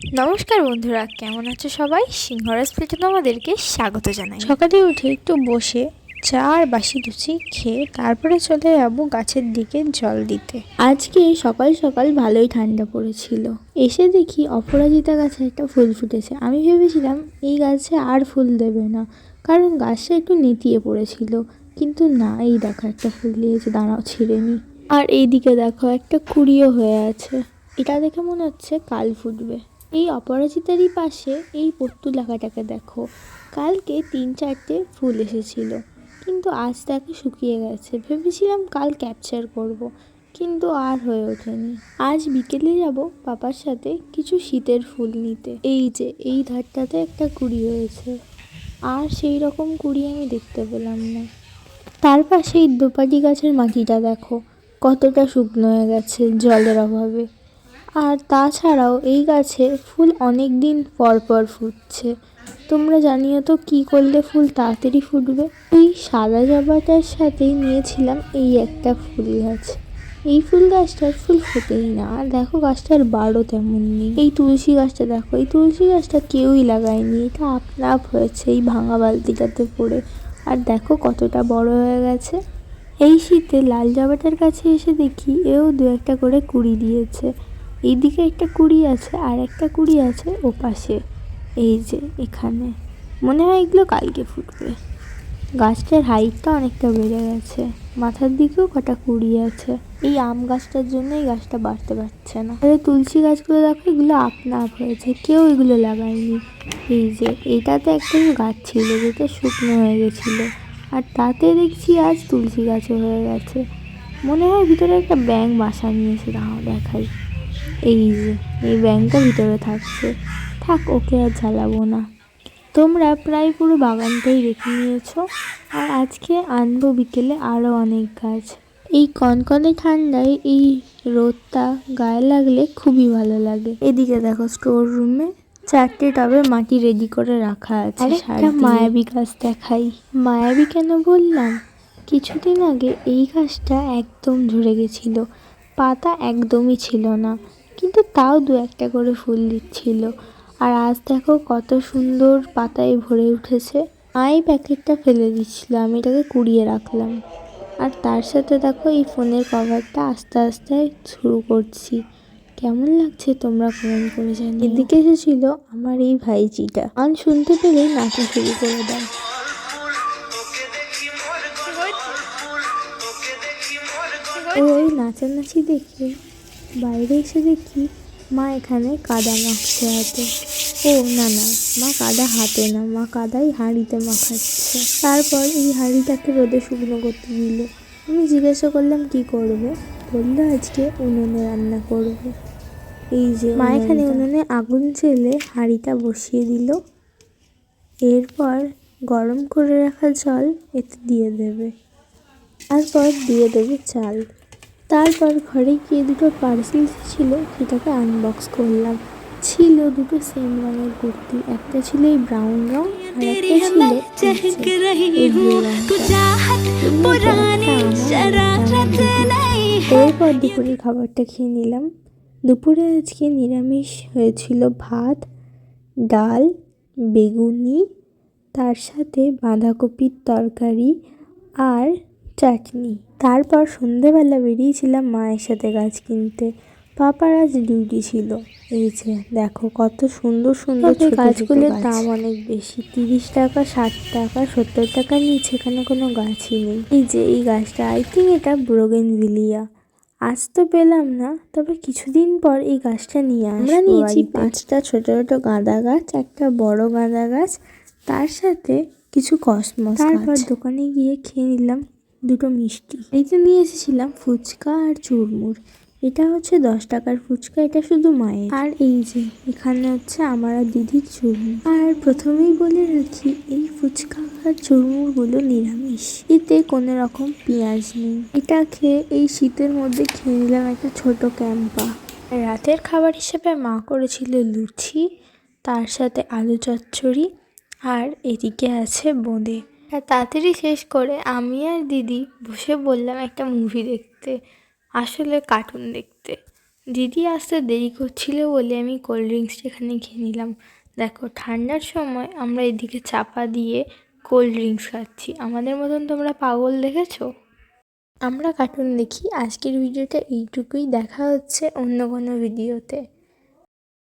নমস্কার বন্ধুরা, কেমন আছো সবাই? সিংহরাজ প্লেটে তোমাদেরকে স্বাগত জানাই। সকালে উঠে একটু বসে চা আর বাসি লুচি খেয়ে তারপরে চলে যাবো গাছের দিকে জল দিতে। আজকে সকাল সকাল ভালোই ঠান্ডা পড়েছিল। এসে দেখি অপরাজিতা গাছে একটা ফুল ফুটেছে। আমি ভেবেছিলাম এই গাছে আর ফুল দেবে না, কারণ গাছটা একটু নেতিয়ে পড়েছিল, কিন্তু না, এই দেখো একটা ফুল দিয়েছে, দাঁড়াও ছিঁড়ে নি। আর এইদিকে দেখো একটা কুড়িও হয়ে আছে। এটা দেখে মনে হচ্ছে কাল ফুটবে। এই অপরাজিতারই পাশে এই পর্তুলাকাটাকে দেখো, কালকে 3-4টে ফুল এসেছিল, কিন্তু আজ তাকে শুকিয়ে গেছে। ভেবেছিলাম কাল ক্যাপচার করব, কিন্তু আর হয়ে ওঠেনি। আজ বিকেলে যাব পাপার সাথে কিছু শীতের ফুল নিতে। এই যে এই ধারটাতে একটা কুড়ি হয়েছে, আর সেই রকম কুড়ি আমি দেখতে পেলাম না। তার পাশে এই দোপাটি গাছের মাটিটা দেখো কতটা শুকনো হয়ে গেছে জলের অভাবে। আর তাছাড়াও এই গাছে ফুল অনেক দিন পর পর ফুটছে। তোমরা জানিও তো কী করলে ফুল তাড়াতাড়ি ফুটবে? এই সাদা জবাটার সাথেই নিয়েছিলাম এই একটা ফুল গাছ। এই ফুল গাছটার ফুল ফোটেই না, আর দেখো গাছটার বারও তেমন নেই। এই তুলসী গাছটা দেখো, এই তুলসী গাছটা কেউই লাগায়নি, এটা আপনা আপ হয়েছে এই ভাঙা বালতিটাতে পড়ে। আর দেখো কতটা বড় হয়ে গেছে। এই শীতে লাল জবাটার কাছে এসে দেখি এও 2-1টা করে কুড়ি দিয়েছে। এইদিকে একটা কুড়ি আছে, আর একটা কুড়ি আছে ও পাশে, এই যে এখানে। মনে হয় এগুলো কালকে ফুটবে। গাছটার হাইটটা অনেকটা বেড়ে গেছে, মাথার দিকেও কটা কুড়ি আছে। এই আম গাছটার জন্য এই গাছটা বাড়তে পারছে না। আর তুলসী গাছগুলো দেখো, এগুলো আপনা আপ হয়েছে, কেউ এগুলো লাগায়নি। এই যে এইটাতে একটা গাছ ছিল যেটা শুকনো হয়ে গেছিলো, আর তাতে দেখছি আজ তুলসী গাছও হয়ে গেছে। মনে হয় ভিতরে একটা ব্যাঙ বাসা নিয়েছে, দাঁড়াও দেখাই। এই যে এই ব্যাঙটা ভিতরে থাকছে, থাক ওকে আর জ্বালাবো না। তোমরা প্রায় পুরো বাগানটাই রেখে নিয়েছো, আর আজকে আনবো বিকেলে আরও অনেক গাছ। এই কনকনে ঠান্ডায় এই রোদটা গায়ে লাগলে খুবই ভালো লাগে। এদিকে দেখো স্টোর রুমে 4টে টবে মাটি রেডি করে রাখা আছে। একটা মায়াবী গাছ দেখাই। মায়াবী কেন বললাম, কিছুদিন আগে এই গাছটা একদম ঝরে গেছিল, পাতা একদমই ছিল না, কিন্তু তাও 2-1টা করে ফুল দিচ্ছিল। আর আজ দেখো কত সুন্দর পাতায় ভরে উঠেছে। এই প্যাকেটটা ফেলে দিচ্ছিল, আমি এটাকে কুড়িয়ে রাখলাম। আর তার সাথে দেখো এই ফোনের কভারটা আস্তে আস্তে শুরু করছি। কেমন লাগছে তোমরা কমেন্ট করে জানিও। এদিকে এসেছিল আমার এই ভাইজিটা, গান শুনতে পেলেই নাচা শুরু করে দেয়। ওই নাচানাচি দেখে বাইরে এসে দেখি মা এখানে কাদা মাখছে হাতে। ও না না, মা কাদা হাতে না, মা কাদাই হাঁড়িতে মাখাচ্ছে। তারপর এই হাঁড়িটাকে রোদে শুকনো করতে দিল। আমি জিজ্ঞাসা করলাম কি করবে, বললো আজকে উনুনে রান্না করবে। এই যে মা এখানে উনুনে আগুন জ্বেলে হাঁড়িটা বসিয়ে দিল, এরপর গরম করে রাখা জল এতে দিয়ে দেবে, তারপর দিয়ে দেবে চাল। তারপর ঘরে গিয়ে দুটো পার্সেল ছিল, সেটাকে আনবক্স করলাম। ছিল দুটো সেম রঙের কুর্তি, একটা ছিল এই ব্রাউন রং, আর একটা ছিল এই ব্লু রংটা। এরপর দুপুরের খাবারটা খেয়ে নিলাম। দুপুরে আজকে নিরামিষ হয়েছিল, ভাত, ডাল, বেগুনি, তার সাথে বাঁধাকপির তরকারি আর চাটনি। তারপর সন্ধেবেলা বেরিয়েছিলাম মায়ের সাথে গাছ কিনতে। পাপার আজ ডিউটি ছিল। এই যে দেখো কত সুন্দর সুন্দর গাছগুলোর দাম অনেক বেশি, 30 টাকা, 60 টাকা, 70 টাকার নিচে এখানে কোনো গাছই নেই। এই যে এই গাছটা, আই থিঙ্ক এটা বোগেনভিলিয়া। আজ তো পেলাম না, তবে কিছুদিন পর এই গাছটা নিয়ে আসবো। আমরা নিয়েছি 5টা ছোট ছোট গাঁদা গাছ, একটা বড় গাঁদা গাছ, তার সাথে কিছু কসমস। তারপর দোকানে গিয়ে খেয়ে নিলাম দুটো মিষ্টি। এই যে নিয়ে এসেছিলাম ফুচকা আর চুরমুর। এটা হচ্ছে 10 টাকার ফুচকা, এটা শুধু মায়ের। আর এই যে এখানে হচ্ছে আমার আর দিদির চুরমুর। আর প্রথমেই বলে রাখি, এই ফুচকা আর চুরমুরগুলো নিরামিষ, এতে কোনো রকম পেঁয়াজ নেই। এটা খেয়ে এই শীতের মধ্যে খেয়ে নিলাম একটা ছোট ক্যাম্পা। রাতের খাবার হিসেবে মা করেছিল লুচি, তার সাথে আলু চচ্চড়ি, আর এদিকে আছে বোঁদে। আর তাড়াতাড়ি শেষ করে আমি আর দিদি বসে বললাম একটা মুভি দেখতে, আসলে কার্টুন দেখতে। দিদি আসতে দেরি করছিল বলে আমি কোল্ড ড্রিঙ্কসটা এখানে খেয়ে নিলাম। দেখো ঠান্ডার সময় আমরা এদিকে চাপা দিয়ে কোল্ড ড্রিঙ্কস খাচ্ছি, আমাদের মতন তোমরা পাগল দেখেছো? আমরা কার্টুন দেখি। আজকের ভিডিওটা এইটুকুই, দেখা হচ্ছে অন্য কোনো ভিডিওতে।